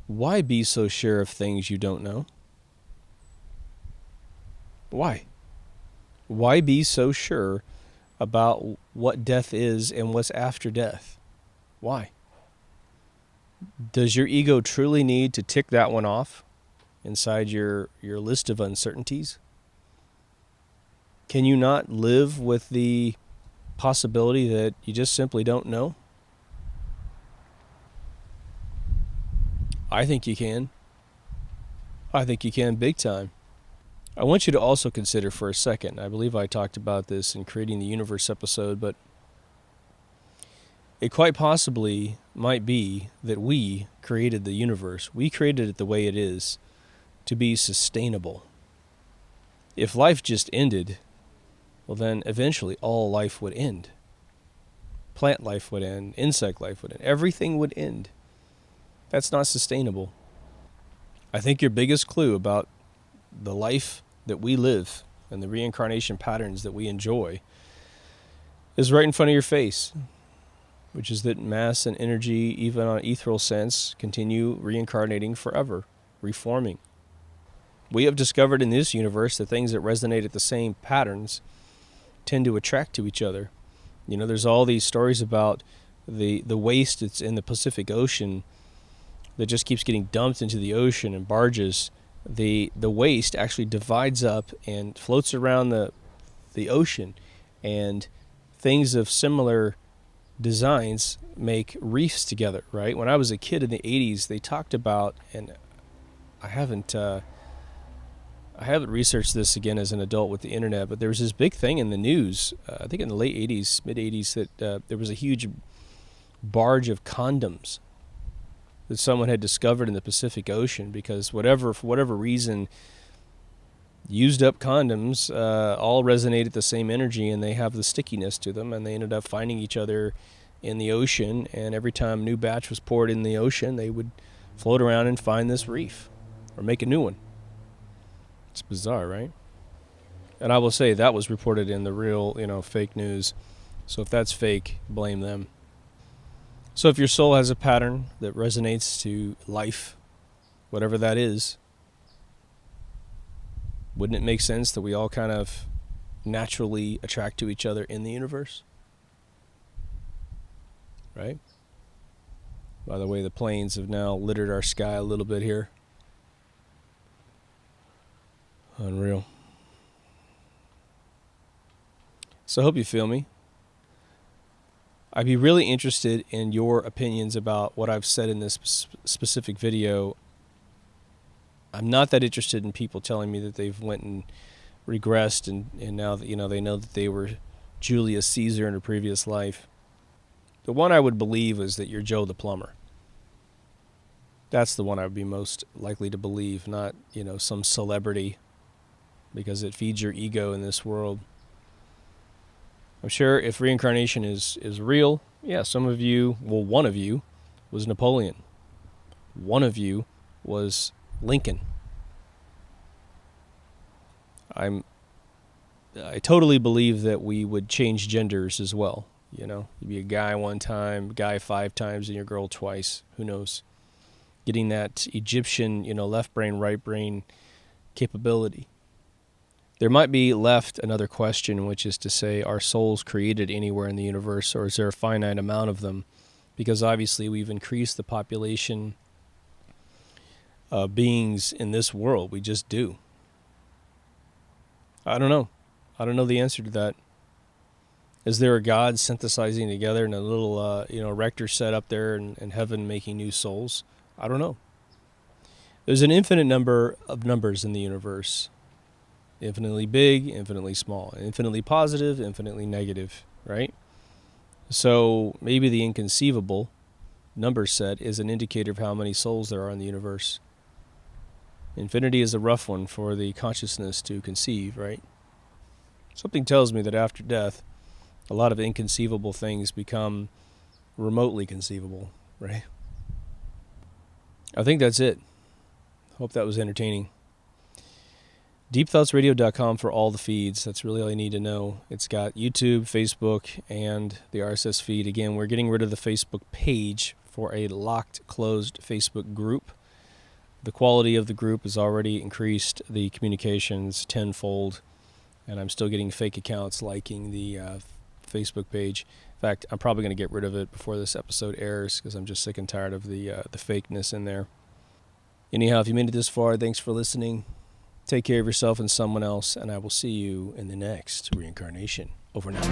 S1: Why be so sure of things you don't know? Why? Why be so sure about what death is and what's after death? Why? Does your ego truly need to tick that one off inside your list of uncertainties? Can you not live with the possibility that you just simply don't know? I think you can. I think you can big time. I want you to also consider for a second, I believe I talked about this in Creating the Universe episode, but it quite possibly might be that we created the universe. We created it the way it is to be sustainable. If life just ended, well then eventually all life would end. Plant life would end, insect life would end, everything would end. That's not sustainable. I think your biggest clue about the life that we live and the reincarnation patterns that we enjoy is right in front of your face, which is that mass and energy, even on an ethereal sense, continue reincarnating forever, reforming. We have discovered in this universe that things that resonate at the same patterns tend to attract to each other. You know, there's all these stories about the waste that's in the Pacific Ocean that just keeps getting dumped into the ocean in barges. The waste actually divides up and floats around the ocean, and things of similar designs make reefs together, right? When I was a kid in the 80s, they talked about, and I haven't researched this again as an adult with the internet, but there was this big thing in the news, I think in the late 80s, mid 80s, that there was a huge barge of condoms that someone had discovered in the Pacific Ocean, because for whatever reason, used up condoms all resonate at the same energy, and they have the stickiness to them, and they ended up finding each other in the ocean, and every time a new batch was poured in the ocean, they would float around and find this reef or make a new one. It's bizarre, right? And I will say that was reported in the real, fake news. So if that's fake, blame them. So if your soul has a pattern that resonates to life, whatever that is, wouldn't it make sense that we all kind of naturally attract to each other in the universe? Right? By the way, the planes have now littered our sky a little bit here. Unreal. So I hope you feel me. I'd be really interested in your opinions about what I've said in this specific video. I'm not that interested in people telling me that they've went and regressed and now that they know that they were Julius Caesar in a previous life. The one I would believe is that you're Joe the plumber. That's the one I would be most likely to believe, not some celebrity, because it feeds your ego in this world. I'm sure if reincarnation is real, yeah, some of you, well, one of you was Napoleon. One of you was Lincoln. I totally believe that we would change genders as well. You'd be a guy one time, guy 5 times, and your girl twice. Who knows? Getting that Egyptian, left brain, right brain capability. There might be left another question, which is to say, are souls created anywhere in the universe, or is there a finite amount of them? Because obviously we've increased the population of beings in this world. We just do. I don't know. I don't know the answer to that. Is there a God synthesizing together in a little, rector set up there in heaven making new souls? I don't know. There's an infinite number of numbers in the universe. Infinitely big, infinitely small, infinitely positive, infinitely negative, right? So maybe the inconceivable number set is an indicator of how many souls there are in the universe. Infinity is a rough one for the consciousness to conceive, right? Something tells me that after death, a lot of inconceivable things become remotely conceivable, right? I think that's it. Hope that was entertaining. DeepThoughtsRadio.com for all the feeds. That's really all you need to know. It's got YouTube, Facebook, and the RSS feed. Again, we're getting rid of the Facebook page for a locked, closed Facebook group. The quality of the group has already increased the communications tenfold, and I'm still getting fake accounts liking the Facebook page. In fact, I'm probably going to get rid of it before this episode airs because I'm just sick and tired of the fakeness in there. Anyhow, if you made it this far, thanks for listening. Take care of yourself and someone else, and I will see you in the next reincarnation. Over now.